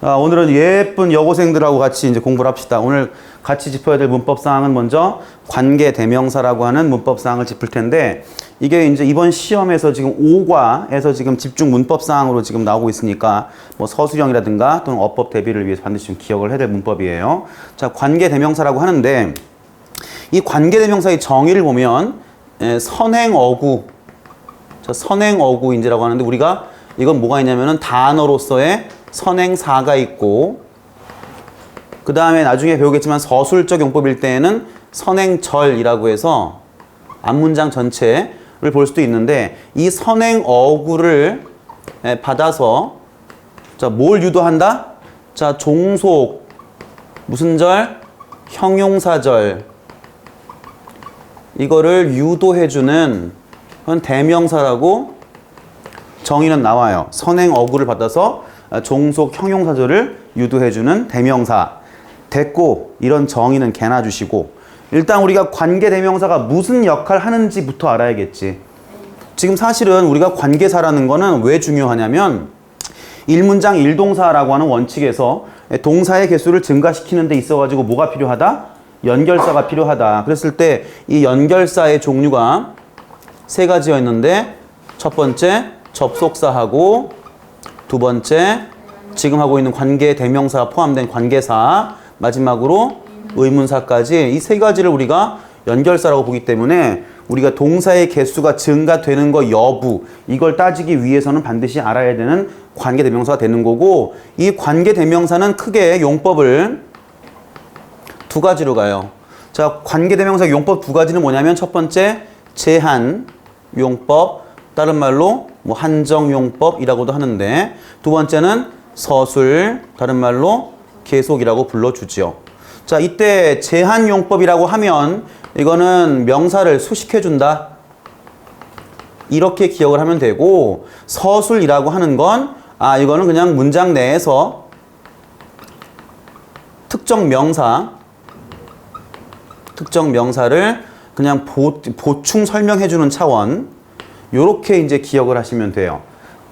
오늘은 예쁜 여고생들하고 같이 이제 공부를 합시다. 오늘 같이 짚어야 될 문법사항은 먼저 관계대명사라고 하는 문법사항을 짚을 텐데, 이게 이제 이번 시험에서 지금 5과에서 지금 집중 문법사항으로 지금 나오고 있으니까 뭐 서술형이라든가 또는 어법 대비를 위해서 반드시 좀 기억을 해야 될 문법이에요. 자, 관계대명사라고 하는데, 이 관계대명사의 정의를 보면 선행어구, 선행어구인지라고 하는데, 우리가 이건 뭐가 있냐면은 단어로서의 선행사가 있고, 그 다음에 나중에 배우겠지만 서술적 용법일 때에는 선행절이라고 해서 앞문장 전체를 볼 수도 있는데, 이 선행어구를 받아서 자, 뭘 유도한다? 자, 종속 무슨 절? 형용사절, 이거를 유도해주는 그건 대명사라고 정의는 나와요. 선행어구를 받아서 종속 형용사절을 유도해주는 대명사. 됐고, 이런 정의는 개나 주시고, 일단 우리가 관계대명사가 무슨 역할을 하는지부터 알아야겠지. 지금 사실은 우리가 관계사라는 거는 왜 중요하냐면, 1문장 1동사라고 하는 원칙에서 동사의 개수를 증가시키는 데 있어가지고 뭐가 필요하다? 연결사가 필요하다. 그랬을 때 이 연결사의 종류가 세 가지였는데, 첫 번째 접속사하고, 두 번째 지금 하고 있는 관계대명사 포함된 관계사, 마지막으로 의문사까지 이 세 가지를 우리가 연결사라고 보기 때문에 우리가 동사의 개수가 증가되는 거 여부, 이걸 따지기 위해서는 반드시 알아야 되는 관계대명사가 되는 거고, 이 관계대명사는 크게 용법을 두 가지로 가요. 자, 관계대명사 용법 두 가지는 뭐냐면, 첫 번째 제한 용법, 다른 말로 뭐 한정 용법이라고도 하는데, 두 번째는 서술, 다른 말로 계속이라고 불러주죠. 자, 이때 제한 용법이라고 하면 이거는 명사를 수식해준다, 이렇게 기억을 하면 되고, 서술이라고 하는 건 이거는 그냥 문장 내에서 특정 명사를 그냥 보충 설명해주는 차원, 요렇게 이제 기억을 하시면 돼요.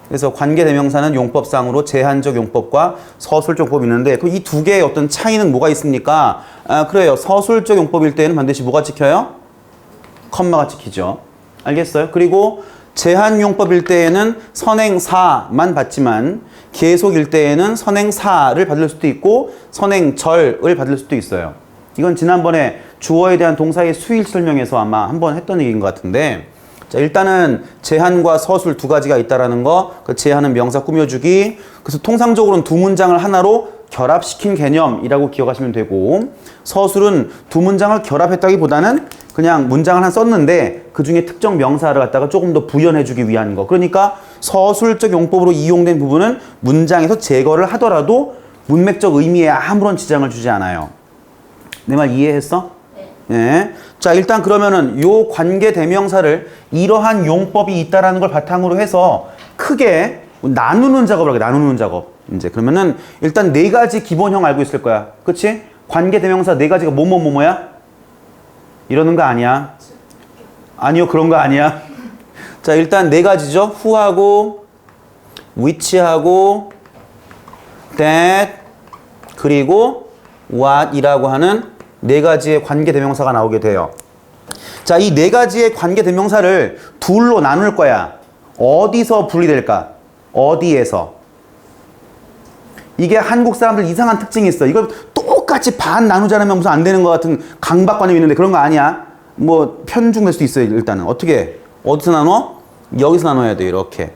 그래서 관계대명사는 용법상으로 제한적 용법과 서술적 용법이 있는데, 그 이 두 개의 어떤 차이는 뭐가 있습니까? 그래요. 서술적 용법일 때는 반드시 뭐가 찍혀요? 컴마가 찍히죠. 알겠어요? 그리고 제한 용법일 때에는 선행사만 받지만, 계속일 때에는 선행사를 받을 수도 있고 선행절을 받을 수도 있어요. 이건 지난번에 주어에 대한 동사의 수일 설명에서 아마 한번 했던 얘기인 것 같은데, 자, 일단은 제한과 서술 두 가지가 있다라는 거, 그 제한은 명사 꾸며주기, 그래서 통상적으로는 두 문장을 하나로 결합시킨 개념이라고 기억하시면 되고, 서술은 두 문장을 결합했다기보다는 그냥 문장을 하나 썼는데 그 중에 특정 명사를 갖다가 조금 더 부연해주기 위한 거. 그러니까 서술적 용법으로 이용된 부분은 문장에서 제거를 하더라도 문맥적 의미에 아무런 지장을 주지 않아요. 내 말 이해했어? 네. 자, 일단 그러면은 요 관계대명사를 이러한 용법이 있다라는 걸 바탕으로 해서 크게 나누는 작업을 하게, 나누는 작업. 이제 그러면은 일단 네 가지 기본형 알고 있을 거야. 그치? 관계대명사 네 가지가 뭐뭐뭐뭐야? 이러는 거 아니야? 아니요, 그런 거 아니야. 자, 일단 네 가지죠. who하고, which하고, that, 그리고 what이라고 하는 네 가지의 관계대명사가 나오게 돼요. 자, 이 네 가지의 관계대명사를 둘로 나눌 거야. 어디서 분리될까? 어디에서? 이게 한국 사람들 이상한 특징이 있어. 이걸 똑같이 반 나누지 않으면 무슨 안 되는 것 같은 강박관념이 있는데, 그런 거 아니야. 뭐 편중될 수도 있어요. 일단은 어떻게? 어디서 나눠? 여기서 나눠야 돼. 이렇게.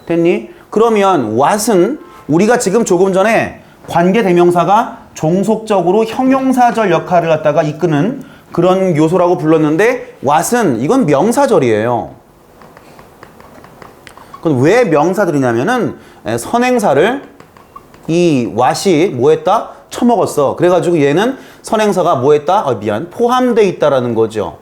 됐니? 그러면 what은 우리가 지금 조금 전에 관계대명사가 종속적으로 형용사절 역할을 갖다가 이끄는 그런 요소라고 불렀는데, what은 이건 명사절이에요. 그건 왜 명사들이냐면은 선행사를 이 what이 뭐 했다? 처먹었어. 그래가지고 얘는 선행사가 뭐 했다? 포함되어 있다라는 거죠.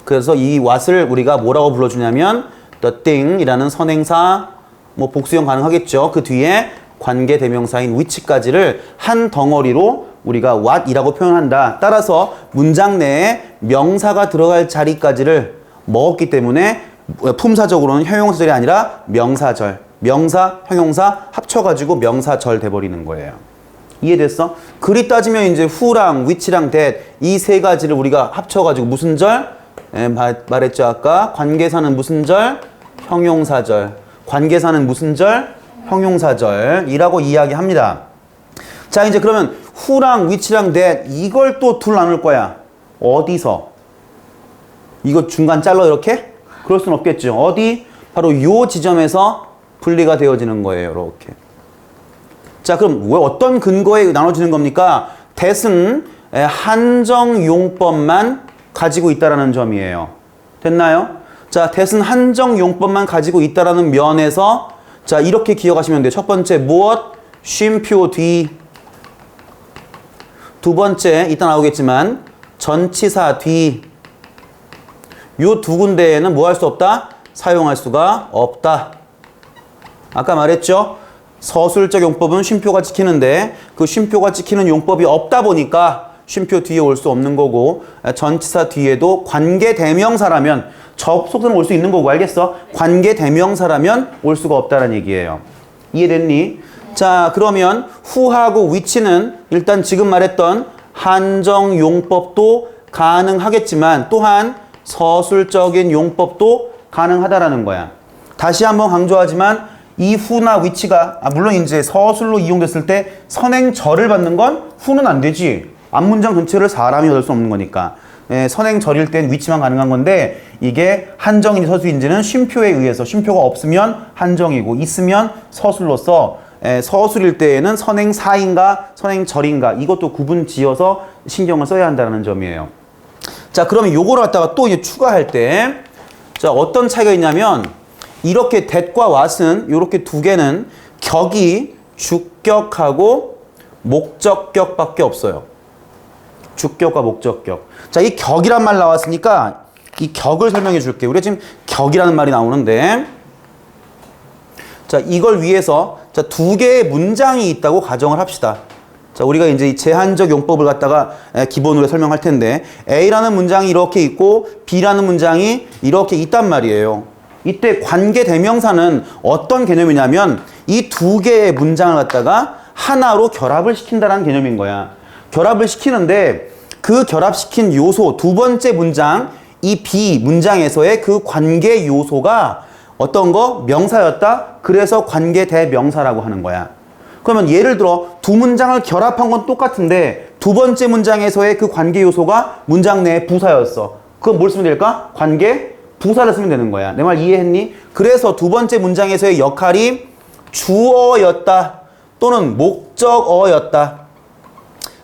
그래서 이 what을 우리가 뭐라고 불러주냐면 the thing 이라는 선행사, 뭐 복수형 가능하겠죠. 그 뒤에 관계대명사인 which까지를 한 덩어리로 우리가 what이라고 표현한다. 따라서 문장 내에 명사가 들어갈 자리까지를 먹었기 때문에 품사적으로는 형용사절이 아니라 명사절. 명사, 형용사 합쳐가지고 명사절 돼버리는 거예요. 이해됐어? 그리 따지면 이제 who랑 which랑 that 이 세 가지를 우리가 합쳐가지고 무슨 절? 말했죠 아까 관계사는 무슨 절? 형용사절. 관계사는 무슨 절? 형용사절이라고 이야기합니다. 자 이제 그러면 who랑 which랑 that 이걸 또 둘 나눌 거야. 어디서? 이거 중간 잘라 이렇게? 그럴 순 없겠죠. 어디? 바로 요 지점에서 분리가 되어지는 거예요. 이렇게. 자 그럼 왜 어떤 근거에 나눠지는 겁니까? that은 한정 용법만 가지고 있다라는 점이에요. 됐나요? 자 that은 한정 용법만 가지고 있다라는 면에서 자 이렇게 기억하시면 돼요. 첫 번째 무엇? 쉼표 뒤. 두 번째 이따 나오겠지만 전치사 뒤. 요 두 군데에는 뭐 할 수 없다? 사용할 수가 없다. 아까 말했죠? 서술적 용법은 쉼표가 찍히는데 그 쉼표가 찍히는 용법이 없다 보니까 쉼표 뒤에 올 수 없는 거고 전치사 뒤에도 관계대명사라면 접속사는 올 수 있는 거고 알겠어? 관계대명사라면 올 수가 없다는 얘기예요. 이해됐니? 자 그러면 who하고 which는 일단 지금 말했던 한정 용법도 가능하겠지만 또한 서술적인 용법도 가능하다라는 거야. 다시 한번 강조하지만 이 who나 which가 물론 이제 서술로 이용됐을 때 선행절을 받는 건 who는 안 되지. 앞문장 전체를 사람이 얻을 수 없는 거니까. 선행절일 땐 which만 가능한 건데 이게 한정인지 서술인지는 쉼표에 의해서 쉼표가 없으면 한정이고 있으면 서술로서 서술일 때에는 선행사인가 선행절인가 이것도 구분 지어서 신경을 써야 한다는 점이에요. 자 그러면 요거를 갖다가 또 이제 추가할 때 자 어떤 차이가 있냐면 이렇게 that과 what은 이렇게 두 개는 격이 주격하고 목적격밖에 없어요. 주격과 목적격. 자, 이 격이란 말 나왔으니까 이 격을 설명해 줄게요. 우리가 지금 격이라는 말이 나오는데 자, 이걸 위해서 자, 두 개의 문장이 있다고 가정을 합시다. 자, 우리가 이제 이 제한적 용법을 갖다가 기본으로 설명할 텐데 A라는 문장이 이렇게 있고 B라는 문장이 이렇게 있단 말이에요. 이때 관계대명사는 어떤 개념이냐면 이 두 개의 문장을 갖다가 하나로 결합을 시킨다는 개념인 거야. 결합을 시키는데 그 결합시킨 요소 두 번째 문장 이 B 문장에서의 그 관계 요소가 어떤 거? 명사였다. 그래서 관계대명사라고 하는 거야. 그러면 예를 들어 두 문장을 결합한 건 똑같은데 두 번째 문장에서의 그 관계 요소가 문장 내의 부사였어. 그건 뭘 쓰면 될까? 관계 부사를 쓰면 되는 거야. 내 말 이해했니? 그래서 두 번째 문장에서의 역할이 주어였다 또는 목적어였다.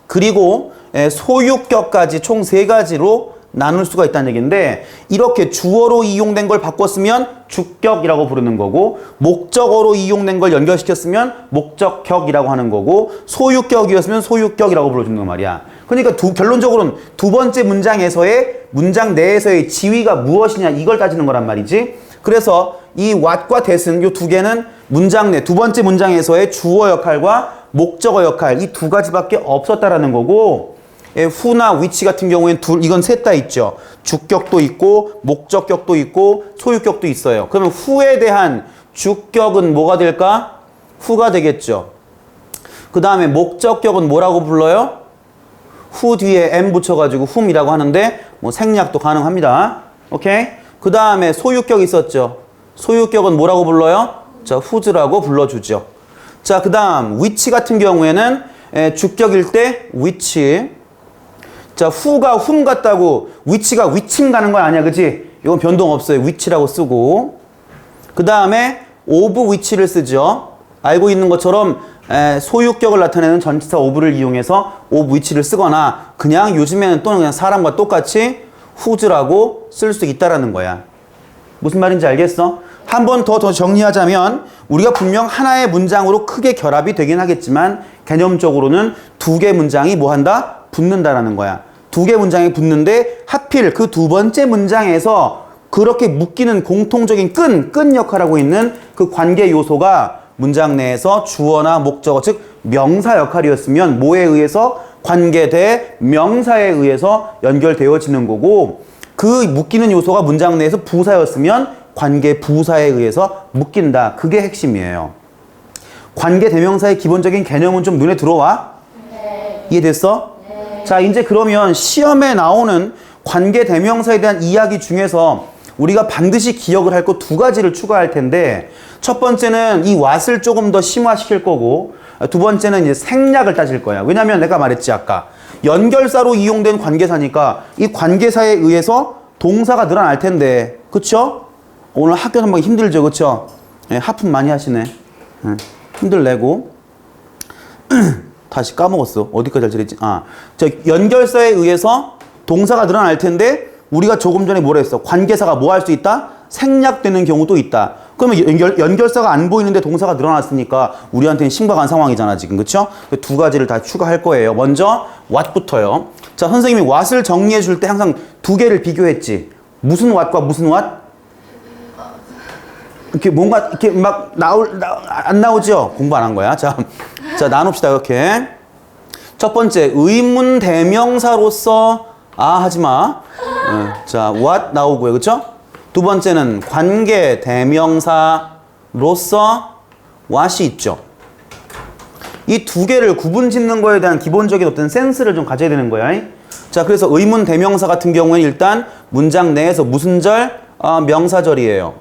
그리고 소유격까지 총 세 가지로 나눌 수가 있다는 얘기인데 이렇게 주어로 이용된 걸 바꿨으면 주격이라고 부르는 거고 목적어로 이용된 걸 연결시켰으면 목적격이라고 하는 거고 소유격이었으면 소유격이라고 불러주는 말이야. 그러니까 결론적으로는 두 번째 문장에서의 문장 내에서의 지위가 무엇이냐 이걸 따지는 거란 말이지. 그래서 이 what과 that은 이 두 개는 문장 내 두 번째 문장에서의 주어 역할과 목적어 역할 이 두 가지밖에 없었다라는 거고 who나 which 같은 경우에는 이건 셋 다 있죠. 주격도 있고 목적격도 있고 소유격도 있어요. 그러면 who에 대한 주격은 뭐가 될까? who가 되겠죠. 그 다음에 목적격은 뭐라고 불러요? who 뒤에 m 붙여가지고 whom이라고 하는데 뭐 생략도 가능합니다. 오케이? 그 다음에 소유격 있었죠. 소유격은 뭐라고 불러요? 자, whose라고 불러주죠. 자, 그 다음 which 같은 경우에는 주격일 때 which. 자, who가 whom 같다고 which가 whichim 가는 건 아니야, 그치? 이건 변동 없어요. which라고 쓰고. 그 다음에 of which를 쓰죠. 알고 있는 것처럼 소유격을 나타내는 전치사 of를 이용해서 of which를 쓰거나 그냥 요즘에는 또는 그냥 사람과 똑같이 whose라고 쓸 수 있다라는 거야. 무슨 말인지 알겠어? 한 번 더 정리하자면 우리가 분명 하나의 문장으로 크게 결합이 되긴 하겠지만 개념적으로는 두 개 문장이 뭐 한다? 붙는다라는 거야. 두 개 문장이 붙는데 하필 그 두 번째 문장에서 그렇게 묶이는 공통적인 끈 역할하고 있는 그 관계 요소가 문장 내에서 주어나 목적어 즉 명사 역할이었으면 뭐에 의해서? 관계대 명사에 의해서 연결되어지는 거고 그 묶이는 요소가 문장 내에서 부사였으면 관계 부사에 의해서 묶인다. 그게 핵심이에요. 관계 대명사의 기본적인 개념은 좀 눈에 들어와? 네. 이해됐어? 네. 자, 이제 그러면 시험에 나오는 관계 대명사에 대한 이야기 중에서 우리가 반드시 기억을 할 거 두 가지를 추가할 텐데, 첫 번째는 이 what을 조금 더 심화시킬 거고, 두 번째는 이제 생략을 따질 거야. 왜냐면 내가 말했지, 아까. 연결사로 이용된 관계사니까 이 관계사에 의해서 동사가 늘어날 텐데, 그쵸? 오늘 학교 한번 힘들죠, 그쵸? 예, 하품 많이 하시네. 예, 힘들내고. 다시 까먹었어. 어디까지 할 차례지? 저 연결사에 의해서 동사가 늘어날 텐데, 우리가 조금 전에 뭐라 했어? 관계사가 뭐 할 수 있다? 생략되는 경우도 있다. 그러면 연결사가 안 보이는데 동사가 늘어났으니까 우리한테는 심각한 상황이잖아, 지금. 그쵸? 두 가지를 다 추가할 거예요. 먼저, what부터요. 자, 선생님이 what을 정리해 줄 때 항상 두 개를 비교했지. 무슨 what과 무슨 what? 이렇게 뭔가, 이렇게 막 안 나오죠? 공부 안 한 거야. 자, 나눕시다, 이렇게. 첫 번째, 의문 대명사로서, 하지 마. 자, what 나오고요. 그쵸? 두 번째는 관계 대명사로서 what이 있죠. 이 두 개를 구분 짓는 거에 대한 기본적인 어떤 센스를 좀 가져야 되는 거야. 자, 그래서 의문 대명사 같은 경우에는 일단 문장 내에서 무슨 절? 명사절이에요.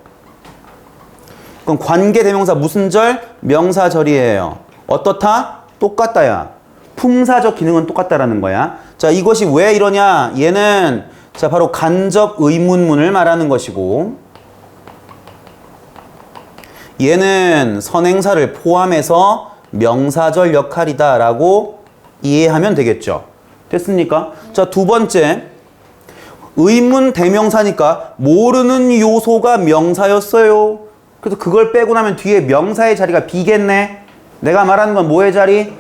그럼 관계 대명사 무슨 절? 명사절이에요. 어떻다? 똑같다야. 품사적 기능은 똑같다라는 거야. 자, 이것이 왜 이러냐? 얘는 자, 바로 간접 의문문을 말하는 것이고, 얘는 선행사를 포함해서 명사절 역할이다라고 이해하면 되겠죠. 됐습니까? 자, 두 번째, 의문 대명사니까 모르는 요소가 명사였어요. 그래서 그걸 빼고 나면 뒤에 명사의 자리가 비겠네. 내가 말하는 건 뭐의 자리?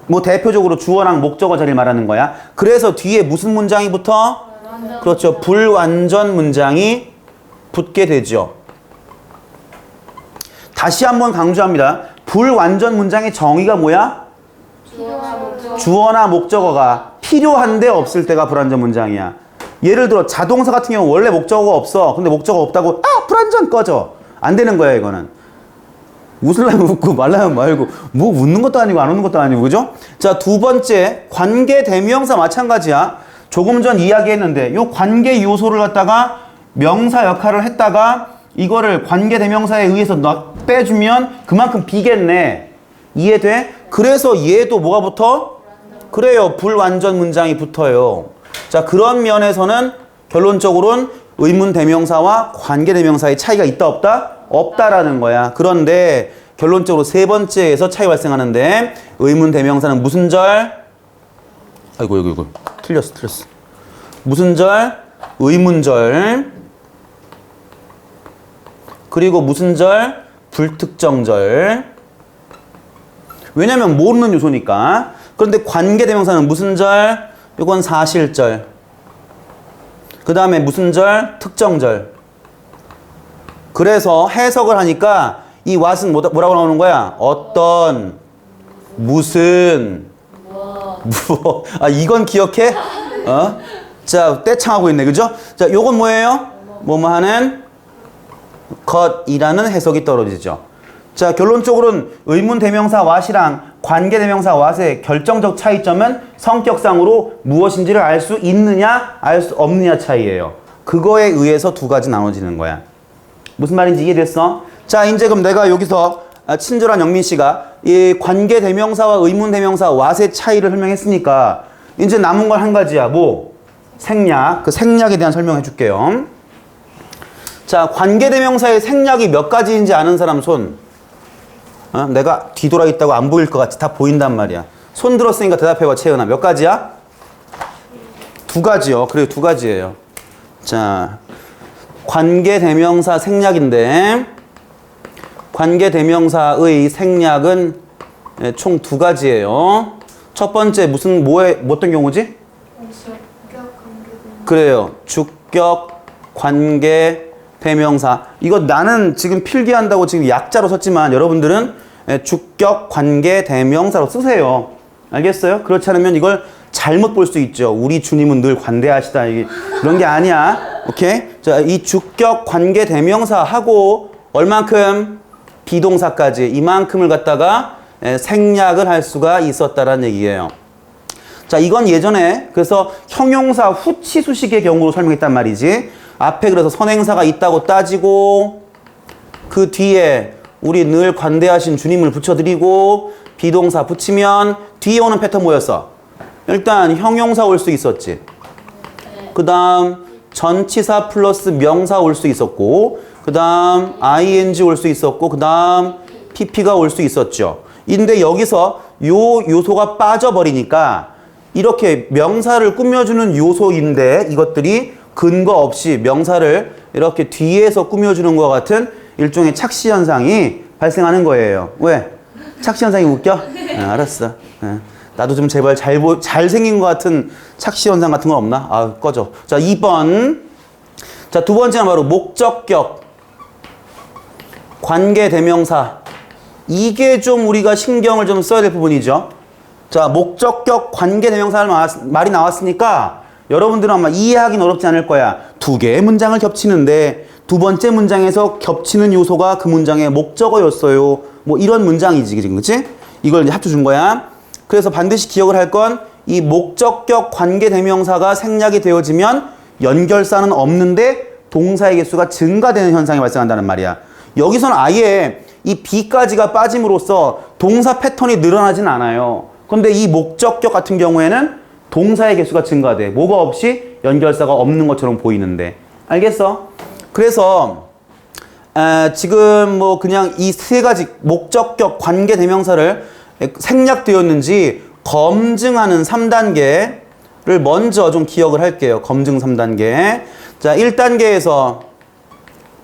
뭐 대표적으로 주어랑 목적어 자리를 말하는 거야. 그래서 뒤에 무슨 문장이 붙어? 그렇죠. 불완전 문장이 붙게 되죠. 다시 한번 강조합니다. 불완전 문장의 정의가 뭐야? 주어나 목적어가 필요한데 없을 때가 불완전 문장이야. 예를 들어 자동사 같은 경우 원래 목적어가 없어. 근데 목적어가 없다고 불완전 꺼져. 안 되는 거야, 이거는. 웃으려면 웃고 말라면 말고 뭐 웃는 것도 아니고 안 웃는 것도 아니고, 그죠? 자, 두 번째, 관계 대명사 마찬가지야. 조금 전 이야기했는데 요 관계 요소를 갖다가 명사 역할을 했다가 이거를 관계 대명사에 의해서 빼주면 그만큼 비겠네. 이해돼? 그래서 얘도 뭐가 붙어? 그래요. 불완전 문장이 붙어요. 자, 그런 면에서는 결론적으로는 의문 대명사와 관계 대명사의 차이가 있다 없다? 없다라는 거야. 그런데 결론적으로 세 번째에서 차이 발생하는데, 의문 대명사는 무슨 절? 아이고. 틀렸어. 무슨 절? 의문절. 그리고 무슨 절? 불특정절. 왜냐면 모르는 요소니까. 그런데 관계대명사는 무슨 절? 이건 사실절. 그 다음에 무슨 절? 특정절. 그래서 해석을 하니까 이 what은 뭐라고 나오는 거야? 어떤, 무슨, 뭐. 이건 기억해? 자, 떼창하고 있네. 그죠? 자, 요건 뭐예요? 뭐뭐 하는 것이라는 해석이 떨어지죠. 자, 결론적으로는 의문 대명사 what이랑 관계 대명사 what의 결정적 차이점은 성격상으로 무엇인지를 알 수 있느냐, 알 수 없느냐 차이예요. 그거에 의해서 두 가지 나눠지는 거야. 무슨 말인지 이해됐어? 자, 이제 그럼 내가 여기서 친절한 영민 씨가 이 관계 대명사와 의문 대명사 what의 차이를 설명했으니까 이제 남은 건 한 가지야. 뭐? 생략. 그 생략에 대한 설명해 줄게요. 자, 관계 대명사의 생략이 몇 가지인지 아는 사람 손. 내가 뒤돌아 있다고 안 보일 것 같이 다 보인단 말이야. 손 들었으니까 대답해봐, 채은아. 몇 가지야? 두 가지요. 그래, 두 가지예요. 자, 관계 대명사 생략인데, 관계 대명사의 생략은 총 두 가지예요. 첫 번째 어떤 경우지? 그래요. 주격 관계 대명사. 이거 나는 지금 필기한다고 지금 약자로 썼지만 여러분들은 주격 관계 대명사로 쓰세요. 알겠어요? 그렇지 않으면 이걸 잘못 볼 수 있죠. 우리 주님은 늘 관대하시다. 이게 그런 게 아니야. 오케이? 자, 이 주격 관계 대명사하고 얼만큼? 비동사까지 이만큼을 갖다가 생략을 할 수가 있었다라는 얘기예요. 자, 이건 예전에 그래서 형용사 후치수식의 경우로 설명했단 말이지. 앞에 그래서 선행사가 있다고 따지고 그 뒤에 우리 늘 관대하신 주님을 붙여드리고 비동사 붙이면 뒤에 오는 패턴 뭐였어? 일단 형용사 올 수 있었지. 그 다음 전치사 플러스 명사 올 수 있었고 그 다음 ing 올 수 있었고 그 다음 pp가 올 수 있었죠. 근데 여기서 요 요소가 빠져버리니까 이렇게 명사를 꾸며주는 요소인데 이것들이 근거 없이 명사를 이렇게 뒤에서 꾸며주는 것 같은 일종의 착시 현상이 발생하는 거예요. 왜? 착시 현상이 웃겨? 알았어. 나도 좀 제발 잘생긴 것 같은 착시 현상 같은 건 없나? 아, 꺼져. 자, 2번. 자, 두 번째는 바로 목적격. 관계 대명사. 이게 좀 우리가 신경을 좀 써야 될 부분이죠. 자, 목적격 관계 대명사 말이 나왔으니까 여러분들은 아마 이해하기는 어렵지 않을 거야. 두 개의 문장을 겹치는데 두 번째 문장에서 겹치는 요소가 그 문장의 목적어였어요. 뭐 이런 문장이지, 지금, 그치? 이걸 이제 합쳐 준 거야. 그래서 반드시 기억을 할 건 이 목적격 관계 대명사가 생략이 되어지면 연결사는 없는데 동사의 개수가 증가되는 현상이 발생한다는 말이야. 여기서는 아예 이 B까지가 빠짐으로써 동사 패턴이 늘어나진 않아요. 근데 이 목적격 같은 경우에는 동사의 개수가 증가돼. 뭐가 없이 연결사가 없는 것처럼 보이는데. 알겠어? 그래서 지금 뭐 그냥 이 세 가지 목적격 관계 대명사를 생략되었는지 검증하는 3단계를 먼저 좀 기억을 할게요. 검증 3단계. 자, 1단계에서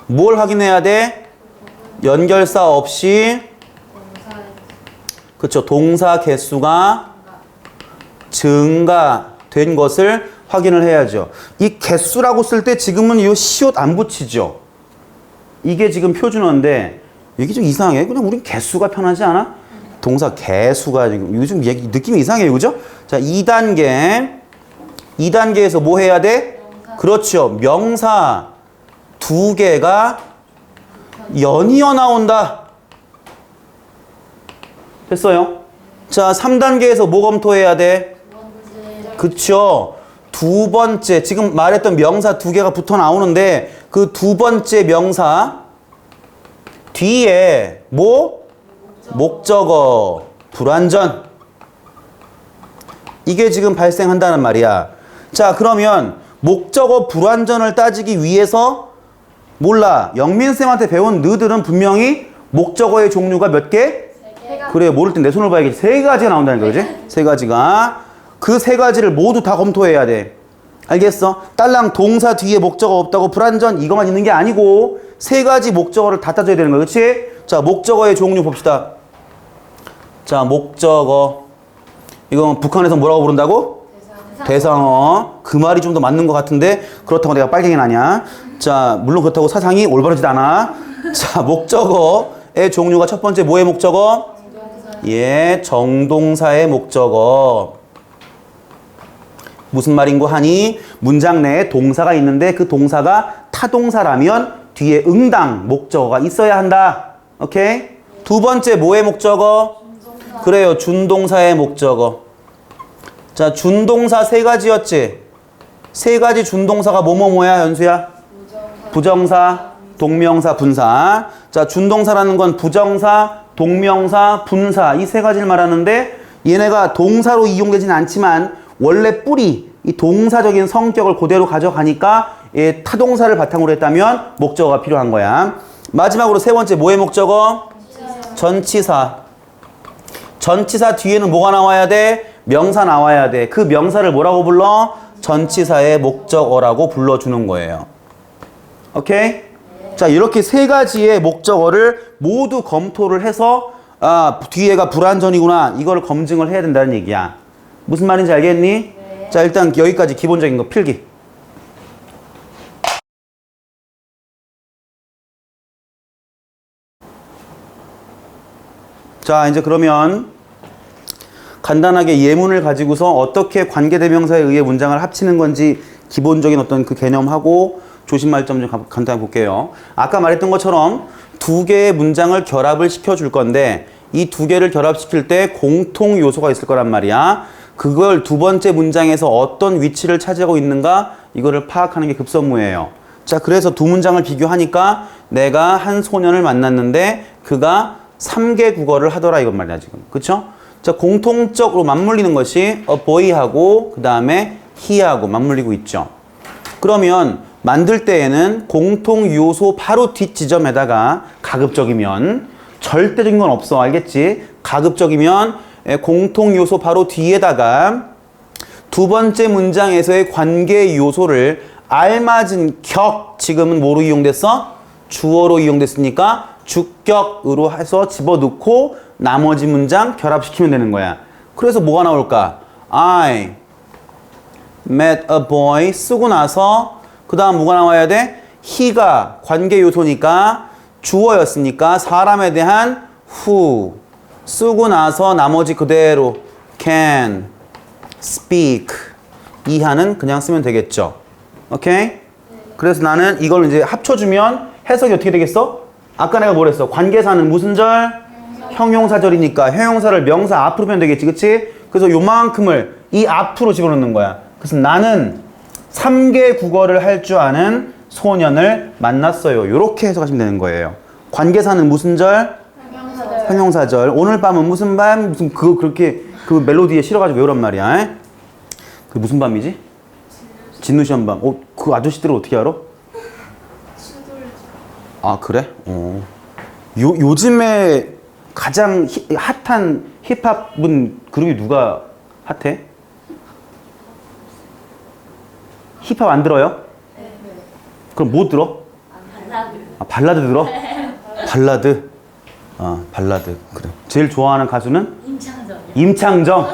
뭘 확인해야 돼? 연결사 없이 그쵸, 동사 개수가 증가된 것을 확인을 해야죠. 이 개수라고 쓸 때 지금은 이 시옷 안 붙이죠. 이게 지금 표준어인데 이게 좀 이상해. 그냥 우린 개수가 편하지 않아? 동사 개수가 지금 요즘 느낌이 이상해요. 그죠? 자, 2단계에서 뭐 해야 돼? 그렇죠. 명사 두 개가 연이어 나온다. 됐어요? 자, 3단계에서 뭐 검토해야 돼? 그쵸. 두 번째, 지금 말했던 명사 두 개가 붙어 나오는데 그 두 번째 명사 뒤에 뭐? 목적어, 불완전. 이게 지금 발생한다는 말이야. 자, 그러면 목적어 불완전을 따지기 위해서 몰라. 영민쌤한테 배운 너들은 분명히 목적어의 종류가 몇 개? 그래, 모를 땐 내 손을 봐야겠지. 세 가지가 나온다는 거지. 세 가지가. 그 세 가지를 모두 다 검토해야 돼. 알겠어? 딸랑 동사 뒤에 목적어 없다고 불완전 이거만 있는 게 아니고 세 가지 목적어를 다 따져야 되는 거야. 그렇지? 자, 목적어의 종류 봅시다. 자, 목적어. 이건 북한에서 뭐라고 부른다고? 대상어. 그 말이 좀 더 맞는 것 같은데 그렇다고 내가 빨갱이는 아니야. 자, 물론 그렇다고 사상이 올바르지도 않아. 자, 목적어의 종류가 첫 번째 뭐의 목적어? 예, 정동사의 목적어. 무슨 말인고 하니 문장 내에 동사가 있는데 그 동사가 타동사라면 뒤에 응당 목적어가 있어야 한다. 오케이? 두 번째 뭐의 목적어? 그래요, 준동사의 목적어. 자, 준동사 세 가지였지? 세 가지 준동사가 뭐뭐뭐야, 현수야? 부정사, 동명사, 분사. 자, 준동사라는 건 부정사, 동명사, 분사 이 세 가지를 말하는데 얘네가 동사로 이용되지는 않지만 원래 뿌리, 이 동사적인 성격을 그대로 가져가니까 타동사를 바탕으로 했다면 목적어가 필요한 거야. 마지막으로 세 번째 뭐의 목적어? 전치사. 전치사 뒤에는 뭐가 나와야 돼? 명사 나와야 돼. 그 명사를 뭐라고 불러? 전치사의 목적어라고 불러주는 거예요. 오케이? 자, 이렇게 세 가지의 목적어를 모두 검토를 해서 아, 뒤에가 불완전이구나. 이걸 검증을 해야 된다는 얘기야. 무슨 말인지 알겠니? 네. 자, 일단 여기까지 기본적인 거 필기. 자, 이제 그러면 간단하게 예문을 가지고서 어떻게 관계대명사에 의해 문장을 합치는 건지 기본적인 어떤 그 개념하고 조심할 점 좀 간단히 볼게요. 아까 말했던 것처럼 두 개의 문장을 결합을 시켜줄 건데 이 두 개를 결합시킬 때 공통 요소가 있을 거란 말이야. 그걸 두 번째 문장에서 어떤 위치를 차지하고 있는가 이거를 파악하는 게 급선무예요. 자, 그래서 두 문장을 비교하니까 내가 한 소년을 만났는데 그가 3개 국어를 하더라 이건 말이야 지금. 그쵸? 자, 공통적으로 맞물리는 것이 a boy하고 그 다음에 he하고 맞물리고 있죠. 그러면 만들 때에는 공통 요소 바로 뒷 지점에다가 가급적이면 절대적인 건 없어. 알겠지? 가급적이면 공통 요소 바로 뒤에다가 두 번째 문장에서의 관계 요소를 알맞은 격, 지금은 뭐로 이용됐어? 주어로 이용됐으니까 주격으로 해서 집어넣고 나머지 문장 결합시키면 되는 거야. 그래서 뭐가 나올까? I met a boy 쓰고 나서 그 다음 뭐가 나와야 돼? he가 관계 요소니까 주어였으니까 사람에 대한 who 쓰고 나서 나머지 그대로 can speak 이하는 그냥 쓰면 되겠죠. 오케이? 그래서 나는 이걸 이제 합쳐주면 해석이 어떻게 되겠어? 아까 내가 뭐랬어? 관계사는 무슨 절? 형용사절이니까 형용사를 명사 앞으로 빼면 되겠지, 그치? 그래서 요만큼을 이 앞으로 집어넣는 거야. 그래서 나는 3개 국어를 할 줄 아는 소년을 만났어요. 요렇게 해석하시면 되는 거예요. 관계사는 무슨 절? 형용사절. 형용사절. 오늘 밤은 무슨 밤? 무슨 그거 그렇게 그 멜로디에 실어가지고 외우란 말이야. 그 무슨 밤이지? 진누시한 밤. 그 아저씨들은 어떻게 알아? 아, 그래? 요즘에 가장 핫한 힙합은 그룹이 누가 핫해? 힙합 안 들어요? 네. 그럼 뭐 들어? 발라드. 아, 발라드 들어? 발라드? 아, 발라드. 그래. 제일 좋아하는 가수는? 임창정. 임창정.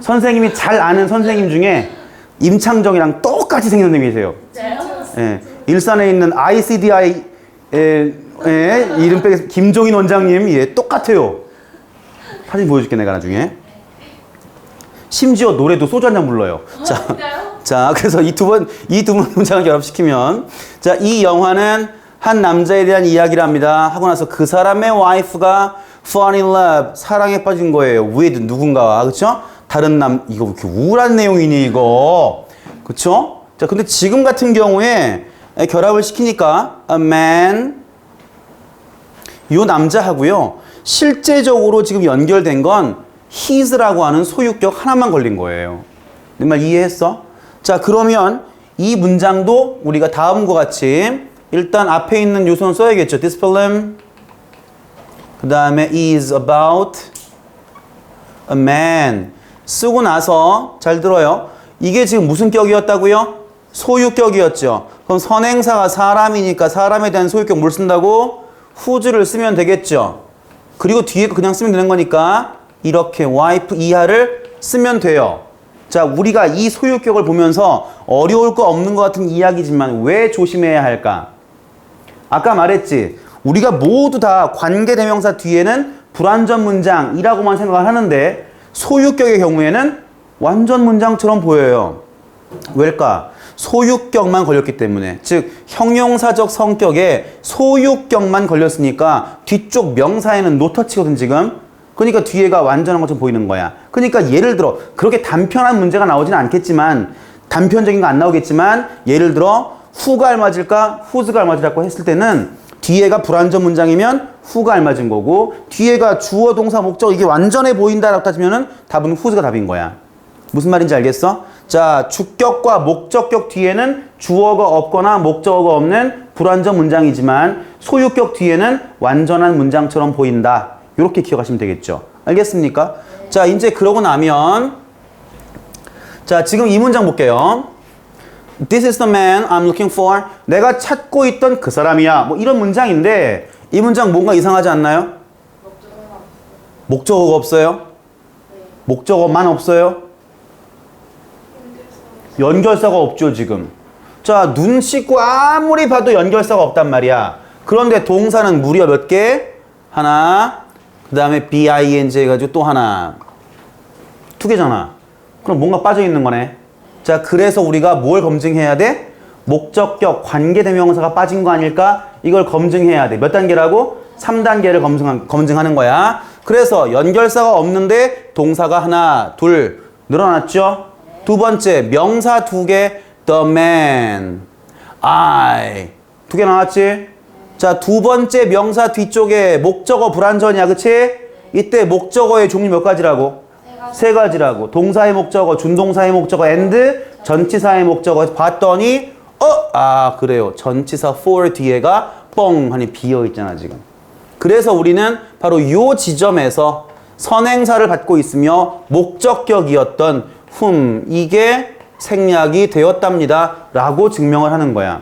선생님이 잘 아는 선생님 중에 임창정이랑 똑같이 생긴 선생님이세요. 진짜요? 예. 일산에 있는 ICDI 이름 빼서 김종인 원장님, 예, 똑같아요. 사진 보여줄게, 내가 나중에. 심지어 노래도 소주 한 잔 불러요. 자, 그래서 이 두 문장을 결합시키면, 자, 이 영화는 한 남자에 대한 이야기랍니다. 하고 나서 그 사람의 와이프가 fall in love, 사랑에 빠진 거예요. with 누군가와, 그쵸? 다른 이거 왜 이렇게 우울한 내용이니, 이거. 그쵸? 자, 근데 지금 같은 경우에 결합을 시키니까 a man, 요 남자하고요. 실제적으로 지금 연결된 건 his라고 하는 소유격 하나만 걸린 거예요. 내 말 이해했어? 자, 그러면 이 문장도 우리가 다음과 같이 일단 앞에 있는 요소는 써야겠죠. This film 그 다음에 is about a man 쓰고 나서 잘 들어요. 이게 지금 무슨 격이었다고요? 소유격이었죠. 그럼 선행사가 사람이니까 사람에 대한 소유격 뭘 쓴다고? whose를 쓰면 되겠죠. 그리고 뒤에 그냥 쓰면 되는 거니까 이렇게 wife 이하를 쓰면 돼요. 자, 우리가 이 소유격을 보면서 어려울 거 없는 것 같은 이야기지만 왜 조심해야 할까? 아까 말했지. 우리가 모두 다 관계대명사 뒤에는 불완전 문장이라고만 생각을 하는데 소유격의 경우에는 완전 문장처럼 보여요. 왜일까? 소유격만 걸렸기 때문에. 즉 형용사적 성격에 소유격만 걸렸으니까 뒤쪽 명사에는 노터치거든 지금. 그러니까 뒤에가 완전한 것처럼 보이는 거야. 그러니까 예를 들어 그렇게 단편한 문제가 나오진 않겠지만 단편적인 거 안 나오겠지만 예를 들어 who가 알맞을까? whose가 알맞으라고 했을 때는 뒤에가 불완전 문장이면 who가 알맞은 거고 뒤에가 주어 동사 목적 이게 완전해 보인다라고 따지면은 답은 whose가 답인 거야. 무슨 말인지 알겠어? 자, 주격과 목적격 뒤에는 주어가 없거나 목적어가 없는 불완전 문장이지만 소유격 뒤에는 완전한 문장처럼 보인다. 이렇게 기억하시면 되겠죠. 알겠습니까? 네. 자, 이제 그러고 나면 자, 지금 이 문장 볼게요. This is the man I'm looking for. 내가 찾고 있던 그 사람이야. 뭐 이런 문장인데 이 문장 뭔가 이상하지 않나요? 목적어가 없어요? 네. 목적어만 없어요? 연결사가 없죠, 지금. 자, 눈 씻고 아무리 봐도 연결사가 없단 말이야. 그런데 동사는 무려 몇 개? 하나. 그 다음에 BING 해가지고 또 하나. 두 개잖아. 그럼 뭔가 빠져 있는 거네. 자, 그래서 우리가 뭘 검증해야 돼? 목적격 관계대명사가 빠진 거 아닐까? 이걸 검증해야 돼. 몇 단계라고? 3단계를 검증하는 거야. 그래서 연결사가 없는데 동사가 하나, 둘 늘어났죠? 두 번째, 명사 두 개, the man, I. 두 개 나왔지? 자, 두 번째 명사 뒤쪽에 목적어 불완전이야, 그치? 이때 목적어의 종류 몇 가지라고? 세 가지라고. 동사의 목적어, 준동사의 목적어, and 전치사의 목적어 봤더니 그래요. 전치사 for 뒤에가 뻥 하니 비어 있잖아, 지금. 그래서 우리는 바로 이 지점에서 선행사를 받고 있으며 목적격이었던 whom 이게 생략이 되었답니다 라고 증명을 하는 거야.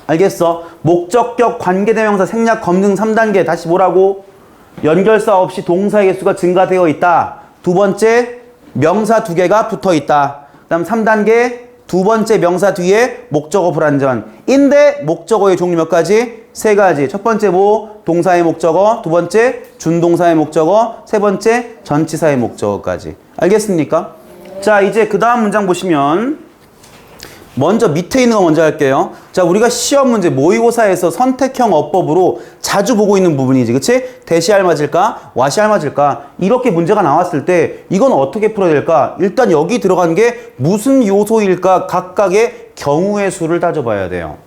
알겠어? 목적격 관계대명사 생략 검증 3단계 다시 뭐라고? 연결사 없이 동사의 개수가 증가되어 있다. 두 번째, 명사 두 개가 붙어 있다. 그 다음 3단계, 두 번째 명사 뒤에 목적어 불완전. 인데 목적어의 종류 몇 가지? 세 가지. 첫 번째 뭐? 동사의 목적어. 두 번째, 준동사의 목적어. 세 번째, 전치사의 목적어까지. 알겠습니까? 자, 이제 그 다음 문장 보시면 먼저 밑에 있는 거 먼저 할게요. 자, 우리가 시험 문제 모의고사에서 선택형 어법으로 자주 보고 있는 부분이지, 그치? 대시 알맞을까? 와시 알맞을까? 이렇게 문제가 나왔을 때 이건 어떻게 풀어야 될까? 일단 여기 들어간 게 무슨 요소일까? 각각의 경우의 수를 따져봐야 돼요.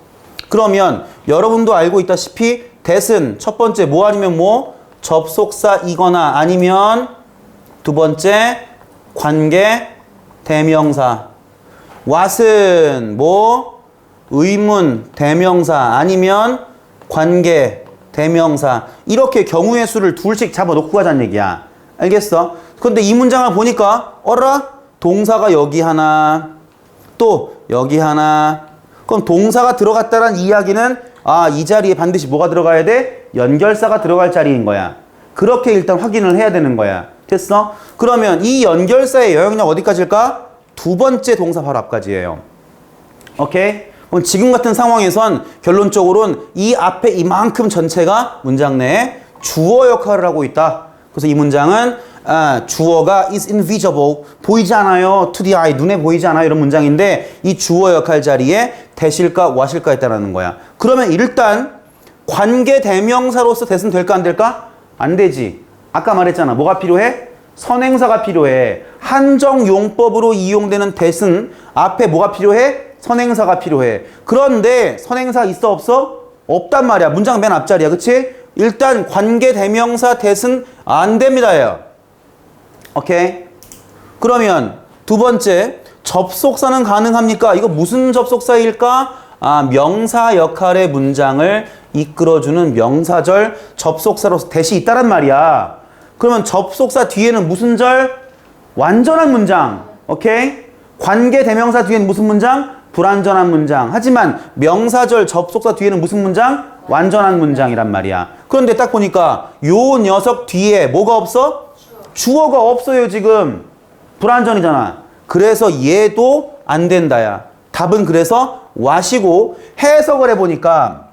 그러면 여러분도 알고 있다시피 that은 첫 번째 뭐 아니면 뭐? 접속사이거나 아니면 두 번째 관계 대명사. what은 뭐? 의문, 대명사 아니면 관계, 대명사. 이렇게 경우의 수를 둘씩 잡아놓고 가자는 얘기야. 알겠어? 근데 이 문장을 보니까 어라? 동사가 여기 하나, 또 여기 하나. 그럼 동사가 들어갔다는 이야기는 이 자리에 반드시 뭐가 들어가야 돼? 연결사가 들어갈 자리인 거야. 그렇게 일단 확인을 해야 되는 거야. 됐어? 그러면 이 연결사의 영향력 어디까지일까? 두 번째 동사 바로 앞까지예요. 오케이? 그럼 지금 같은 상황에선 결론적으로는 이 앞에 이만큼 전체가 문장 내에 주어 역할을 하고 있다. 그래서 이 문장은 주어가 is invisible, 보이지 않아요. to the eye, 눈에 보이지 않아요. 이런 문장인데 이 주어 역할 자리에 that일까 what일까 했다라는 거야. 그러면 일단 관계 대명사로서 that은 될까 안 될까? 안 되지. 아까 말했잖아. 뭐가 필요해? 선행사가 필요해. 한정용법으로 이용되는 that은 앞에 뭐가 필요해? 선행사가 필요해. 그런데 선행사 있어 없어? 없단 말이야. 문장 맨 앞자리야. 그치? 일단 관계대명사 that은 안 됩니다. 요. 오케이? 그러면 두 번째, 접속사는 가능합니까? 이거 무슨 접속사일까? 명사 역할의 문장을 이끌어주는 명사절 접속사로서 that이 있다란 말이야. 그러면 접속사 뒤에는 무슨 절? 완전한 문장. 오케이? 관계 대명사 뒤에는 무슨 문장? 불완전한 문장. 하지만 명사절 접속사 뒤에는 무슨 문장? 완전한 문장이란 말이야. 그런데 딱 보니까 요 녀석 뒤에 뭐가 없어? 주어가 없어요, 지금. 불완전이잖아. 그래서 얘도 안 된다야. 답은 그래서 what이고, 해석을 해보니까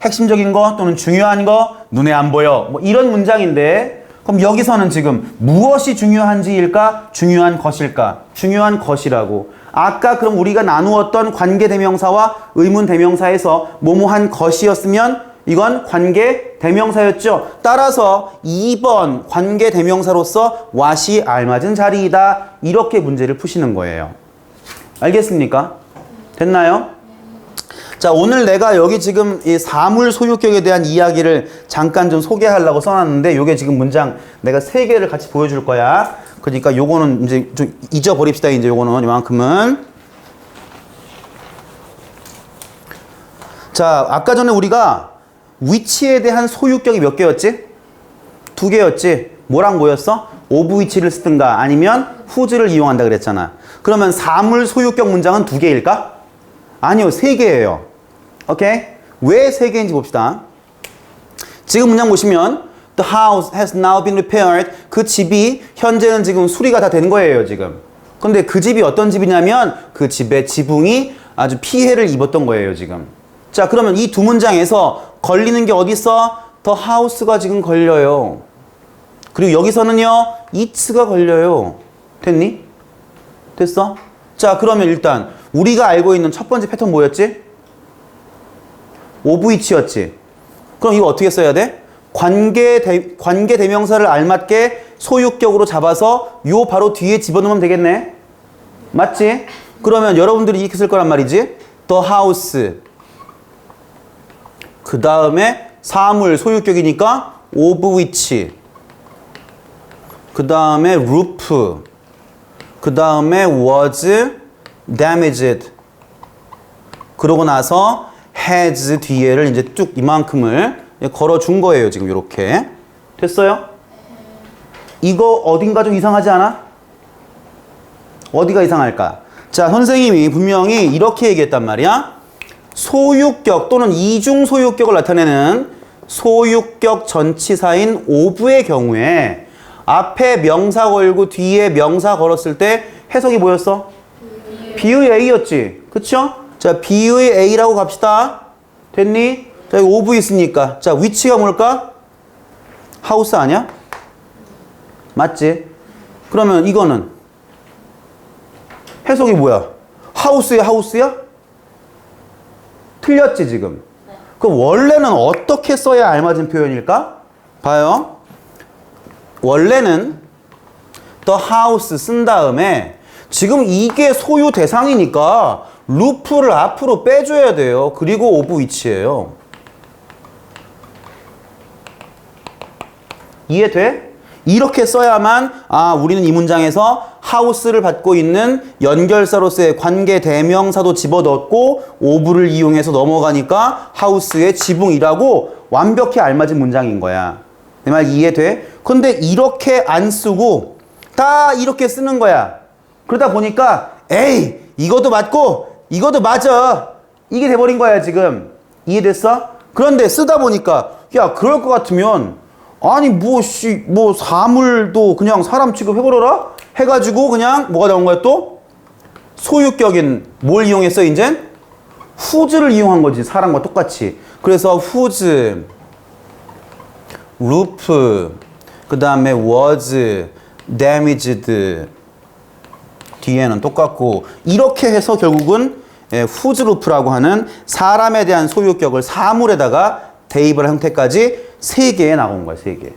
핵심적인 거 또는 중요한 거 눈에 안 보여. 뭐 이런 문장인데, 그럼 여기서는 지금 무엇이 중요한지일까? 중요한 것일까? 중요한 것이라고. 아까 그럼 우리가 나누었던 관계대명사와 의문대명사에서 뭐뭐한 것이었으면 이건 관계대명사였죠. 따라서 2번 관계대명사로서 what이 알맞은 자리이다. 이렇게 문제를 푸시는 거예요. 알겠습니까? 됐나요? 자, 오늘 내가 여기 지금 이 사물 소유격에 대한 이야기를 잠깐 좀 소개하려고 써놨는데 요게 지금 문장 내가 3개를 같이 보여줄 거야. 그러니까 요거는 이제 좀 잊어버립시다. 이제 요거는 이만큼은. 자, 아까 전에 우리가 위치에 대한 소유격이 몇 개였지? 2개였지. 뭐랑 뭐였어? of 위치를 쓰든가 아니면 whose를 이용한다 그랬잖아. 그러면 사물 소유격 문장은 2개일까? 아니요, 3개예요. 오케이? 왜 3개인지 봅시다. 지금 문장 보시면 The house has now been repaired. 그 집이 현재는 지금 수리가 다 된 거예요, 지금. 근데 그 집이 어떤 집이냐면 그 집의 지붕이 아주 피해를 입었던 거예요, 지금. 자, 그러면 이 두 문장에서 걸리는 게 어디 있어? The house가 지금 걸려요. 그리고 여기서는요, it가 걸려요. 됐니? 됐어? 자, 그러면 일단 우리가 알고 있는 첫 번째 패턴 뭐였지? of which였지. 그럼 이거 어떻게 써야 돼? 관계 대명사를 알맞게 소유격으로 잡아서 요 바로 뒤에 집어넣으면 되겠네. 맞지? 그러면 여러분들이 이렇게 쓸 거란 말이지. The house. 그 다음에 사물 소유격이니까 of which. 그 다음에 roof. 그 다음에 was damaged. 그러고 나서 has 뒤에를 이제 쭉 이만큼을 걸어준 거예요. 지금 이렇게. 됐어요? 이거 어딘가 좀 이상하지 않아? 어디가 이상할까? 자, 선생님이 분명히 이렇게 얘기했단 말이야. 소유격 또는 이중 소유격을 나타내는 소유격 전치사인 of의 경우에 앞에 명사 걸고 뒤에 명사 걸었을 때 해석이 뭐였어? B의 A였지. 그쵸? 자, B의 A라고 갑시다. 됐니? 자, 여기 of 있으니까. 자, which가 뭘까? house 아니야? 맞지? 그러면 이거는 해석이 뭐야? house야, house야? 틀렸지, 지금. 그럼 원래는 어떻게 써야 알맞은 표현일까? 봐요. 원래는 the house 쓴 다음에 지금 이게 소유 대상이니까 루프를 앞으로 빼줘야 돼요. 그리고 of which예요. 이해돼? 이렇게 써야만 우리는 이 문장에서 house를 받고 있는 연결사로서의 관계 대명사도 집어넣고 of를 이용해서 넘어가니까 house의 지붕이라고 완벽히 알맞은 문장인 거야. 내 말 이해돼? 근데 이렇게 안 쓰고 다 이렇게 쓰는 거야. 그러다 보니까 에이 이것도 맞고 이것도 맞아. 이게 돼버린 거야 지금. 이해됐어? 그런데 쓰다 보니까 야 그럴 것 같으면 아니 뭐 사물도 그냥 사람 취급해버려라? 해가지고 그냥 뭐가 나온 거야 또? 소유격인 뭘 이용했어 이젠? whose를 이용한 거지. 사람과 똑같이. 그래서 whose, roof, 그 다음에 was damaged 뒤에는 똑같고 이렇게 해서 결국은 whose roof라고 하는 사람에 대한 소유격을 사물에다가 대입을 한 형태까지 3개에 나온 거야. 3개.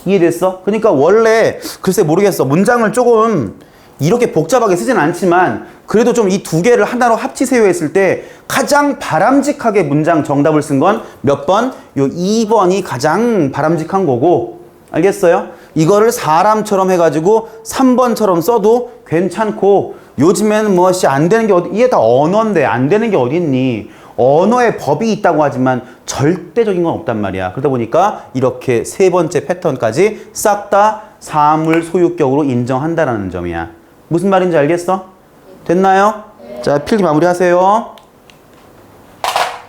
이해됐어? 그러니까 원래 글쎄 모르겠어. 문장을 조금 이렇게 복잡하게 쓰진 않지만 그래도 좀 이 2개를 하나로 합치세요 했을 때 가장 바람직하게 문장 정답을 쓴 건 몇 번? 요 2번이 가장 바람직한 거고 알겠어요? 이거를 사람처럼 해가지고 3번처럼 써도 괜찮고 요즘에는 뭐시 안 되는 게 어디 이게 다 언어인데 안 되는 게 어디 있니? 언어에 법이 있다고 하지만 절대적인 건 없단 말이야. 그러다 보니까 이렇게 3번째 패턴까지 싹 다 사물 소유격으로 인정한다라는 점이야. 무슨 말인지 알겠어? 됐나요? 자, 필기 마무리하세요.